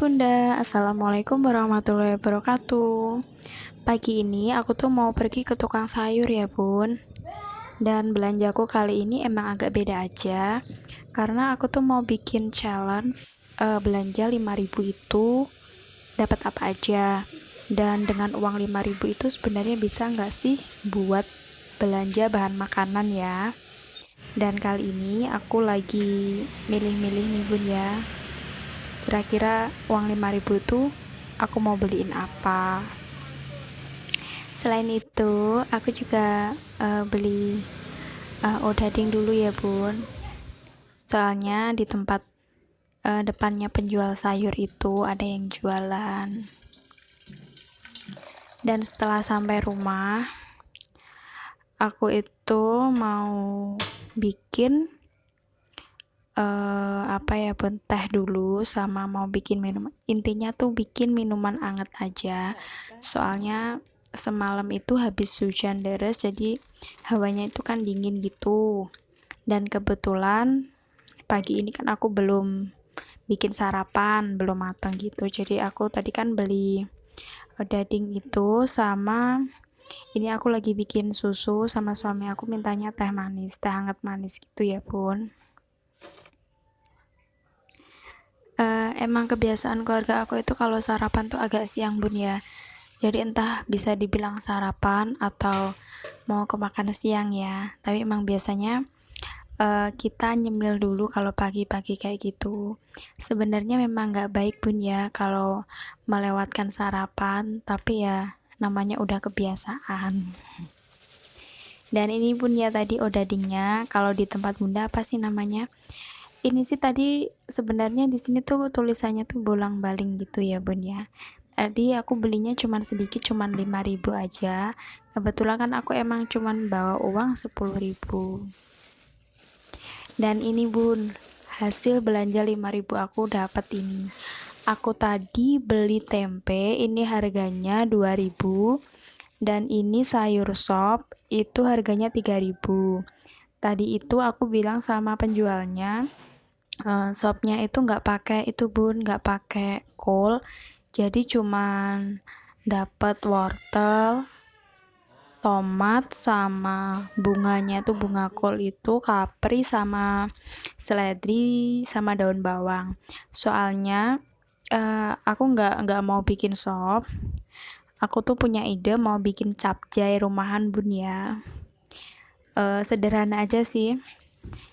Bunda, Assalamualaikum warahmatullahi wabarakatuh. Pagi ini aku tuh mau pergi ke tukang sayur ya bun. Dan belanjaku kali ini emang agak beda aja. Karena aku tuh mau bikin challenge belanja 5.000 itu dapat apa aja. Dan dengan uang 5.000 itu sebenarnya bisa nggak sih buat belanja bahan makanan ya. Dan kali ini aku lagi milih-milih nih bun ya. Kira-kira uang 5.000 itu aku mau beliin apa. Selain itu aku juga beli odading dulu ya bun, soalnya di tempat depannya penjual sayur itu ada yang jualan. Dan setelah sampai rumah aku itu mau bikin apa ya bun, teh dulu sama mau bikin minum, intinya tuh bikin minuman anget aja, soalnya semalam itu habis hujan deras jadi hawanya itu kan dingin gitu. Dan kebetulan pagi ini kan aku belum bikin sarapan, belum matang gitu, jadi aku tadi kan beli daging itu sama ini aku lagi bikin susu sama suami aku mintanya teh manis, teh hangat manis gitu ya bun. Emang kebiasaan keluarga aku itu kalau sarapan tuh agak siang bun ya, jadi entah bisa dibilang sarapan atau mau ke makan siang ya, tapi emang biasanya kita nyemil dulu kalau pagi-pagi kayak gitu. Sebenarnya memang nggak baik bun ya kalau melewatkan sarapan, tapi ya namanya udah kebiasaan. Dan ini bun ya tadi odadingnya, kalau di tempat bunda apa sih namanya? Ini sih tadi sebenarnya di sini tuh tulisannya tuh bolang-baling gitu ya bun ya. Tadi aku belinya cuman sedikit, cuman 5.000 aja. Kebetulan kan aku emang cuman bawa uang 10.000. Dan ini bun, hasil belanja 5.000 aku dapat ini. Aku tadi beli tempe, ini harganya 2.000. Dan ini sayur sop, itu harganya 3.000. Tadi itu aku bilang sama penjualnya, sopnya itu nggak pakai itu bun, nggak pakai kol, jadi cuman dapat wortel, tomat sama bunganya tuh bunga kol itu, kapri sama seledri sama daun bawang. Soalnya aku nggak mau bikin sop, aku tuh punya ide mau bikin capcay rumahan bun ya. Sederhana aja sih.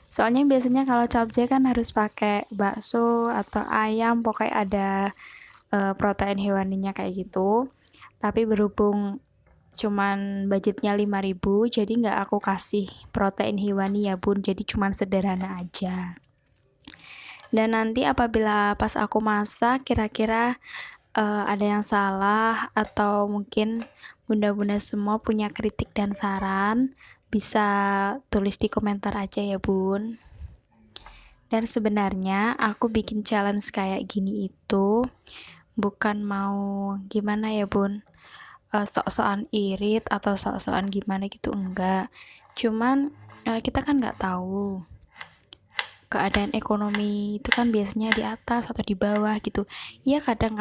Soalnya biasanya kalau capcay kan harus pakai bakso atau ayam, pokoknya ada protein hewaninya kayak gitu. Tapi berhubung cuman budgetnya 5.000, jadi nggak aku kasih protein hewani ya bun, jadi cuman sederhana aja. Dan nanti apabila pas aku masak kira-kira ada yang salah atau mungkin bunda-bunda semua punya kritik dan saran, bisa tulis di komentar aja ya bun. Dan sebenarnya aku bikin challenge kayak gini itu bukan mau gimana ya bun, sok-sokan irit atau sok-sokan gimana gitu, enggak. Cuman kita kan nggak tahu keadaan ekonomi itu kan biasanya di atas atau di bawah gitu ya, kadang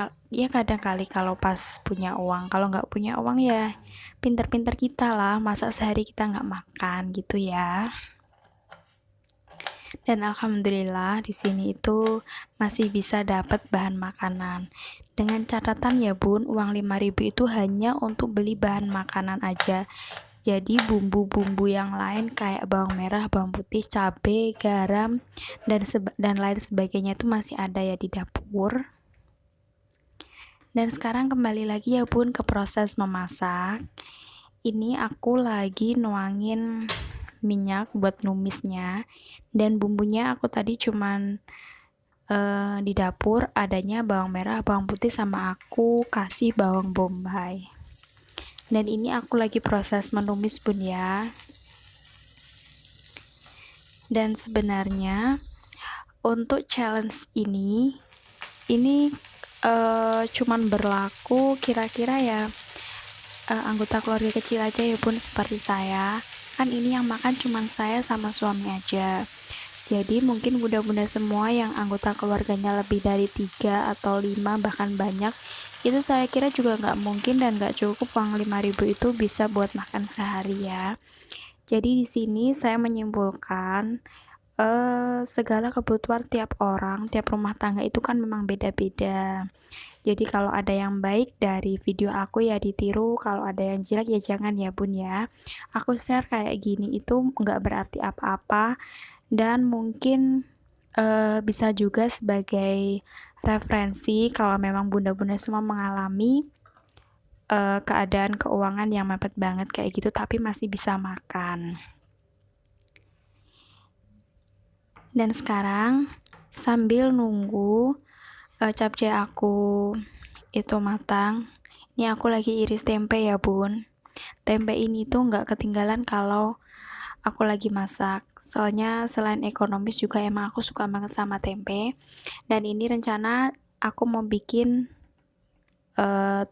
kali kalau pas punya uang, kalau nggak punya uang ya pinter-pinter kita lah, masa sehari kita nggak makan gitu ya. Dan alhamdulillah di sini itu masih bisa dapat bahan makanan, dengan catatan ya bun, uang 5.000 itu hanya untuk beli bahan makanan aja. Jadi bumbu-bumbu yang lain kayak bawang merah, bawang putih, cabai, garam, dan lain sebagainya itu masih ada ya di dapur. Dan sekarang kembali lagi ya bun ke proses memasak. Ini aku lagi nuangin minyak buat numisnya, dan bumbunya aku tadi cuman di dapur adanya bawang merah, bawang putih, sama aku kasih bawang bombay. Dan ini aku lagi proses menumis bun ya. Dan sebenarnya untuk challenge ini cuman berlaku kira-kira ya anggota keluarga kecil aja ya bun, seperti saya kan ini yang makan cuman saya sama suami aja. Jadi mungkin bunda-bunda semua yang anggota keluarganya lebih dari 3 atau 5 bahkan banyak, itu saya kira juga nggak mungkin dan nggak cukup uang 5.000 itu bisa buat makan sehari ya. Jadi di sini saya menyimpulkan segala kebutuhan tiap orang, tiap rumah tangga itu kan memang beda-beda. Jadi kalau ada yang baik dari video aku ya ditiru, kalau ada yang jelek ya jangan ya bun ya. Aku share kayak gini itu nggak berarti apa-apa dan mungkin bisa juga sebagai referensi kalau memang bunda-bunda semua mengalami keadaan keuangan yang mepet banget kayak gitu tapi masih bisa makan. Dan sekarang sambil nunggu capcay aku itu matang, ini aku lagi iris tempe ya bun. Tempe ini tuh nggak ketinggalan kalau aku lagi masak, soalnya selain ekonomis juga emang aku suka banget sama tempe. Dan ini rencana aku mau bikin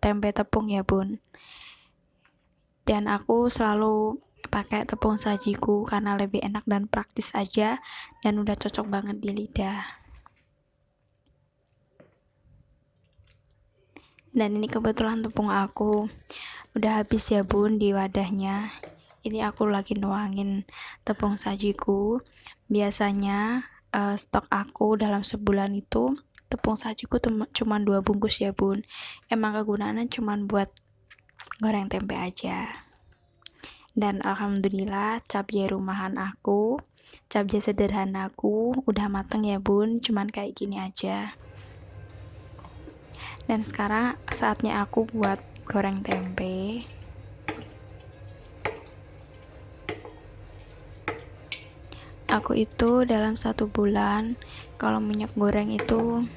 tempe tepung ya bun. Dan aku selalu pakai tepung sajiku karena lebih enak dan praktis aja dan udah cocok banget di lidah. Dan ini kebetulan tepung aku udah habis ya bun di wadahnya. Ini aku lagi nuangin tepung sajiku. Biasanya stok aku dalam sebulan itu tepung sajiku cuma 2 bungkus ya bun. Emang kegunaannya cuma buat goreng tempe aja. Dan alhamdulillah capcay rumahan aku, capcay sederhana aku udah mateng ya bun, cuman kayak gini aja. Dan sekarang saatnya aku buat goreng tempe. Aku itu dalam 1 bulan kalau minyak goreng itu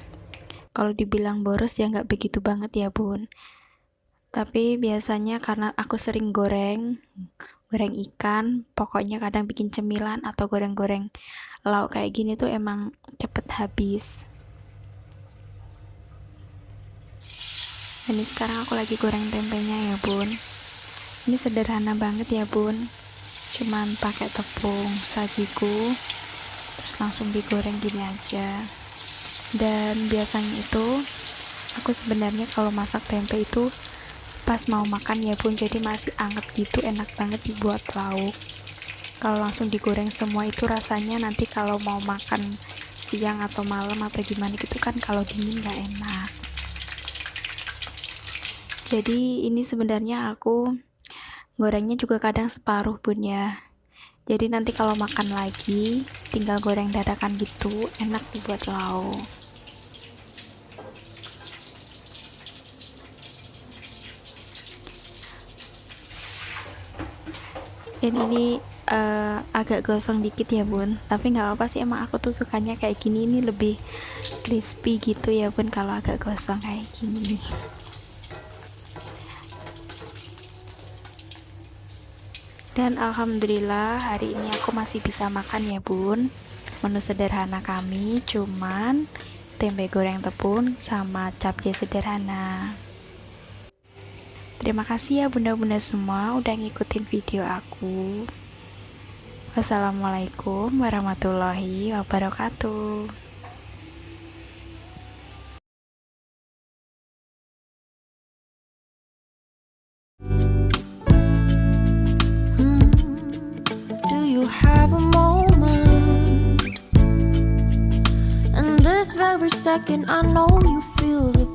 kalau dibilang boros ya nggak begitu banget ya bun, tapi biasanya karena aku sering goreng ikan, pokoknya kadang bikin cemilan atau goreng-goreng lauk kayak gini tuh emang cepet habis. Ini sekarang aku lagi goreng tempenya ya bun. Ini sederhana banget ya bun, cuman pakai tepung sajiku terus langsung digoreng gini aja. Dan biasanya itu aku sebenarnya kalau masak tempe itu pas mau makan ya bun, jadi masih anget gitu, enak banget dibuat lauk. Kalau langsung digoreng semua itu rasanya nanti kalau mau makan siang atau malam atau gimana gitu kan kalau dingin gak enak. Jadi ini sebenarnya aku gorengnya juga kadang separuh bun ya, jadi nanti kalau makan lagi tinggal goreng dadakan gitu, enak dibuat lauk. Dan ini agak gosong dikit ya bun, tapi nggak apa sih, emang aku tuh sukanya kayak gini, ini lebih crispy gitu ya bun kalau agak gosong kayak gini. Dan alhamdulillah hari ini aku masih bisa makan ya bun. Menu sederhana kami cuman tempe goreng tepung sama capcay sederhana. Terima kasih ya bunda-bunda semua udah ngikutin video aku. Wassalamualaikum warahmatullahi wabarakatuh. Do you have a moment? In this very second, I know you feel the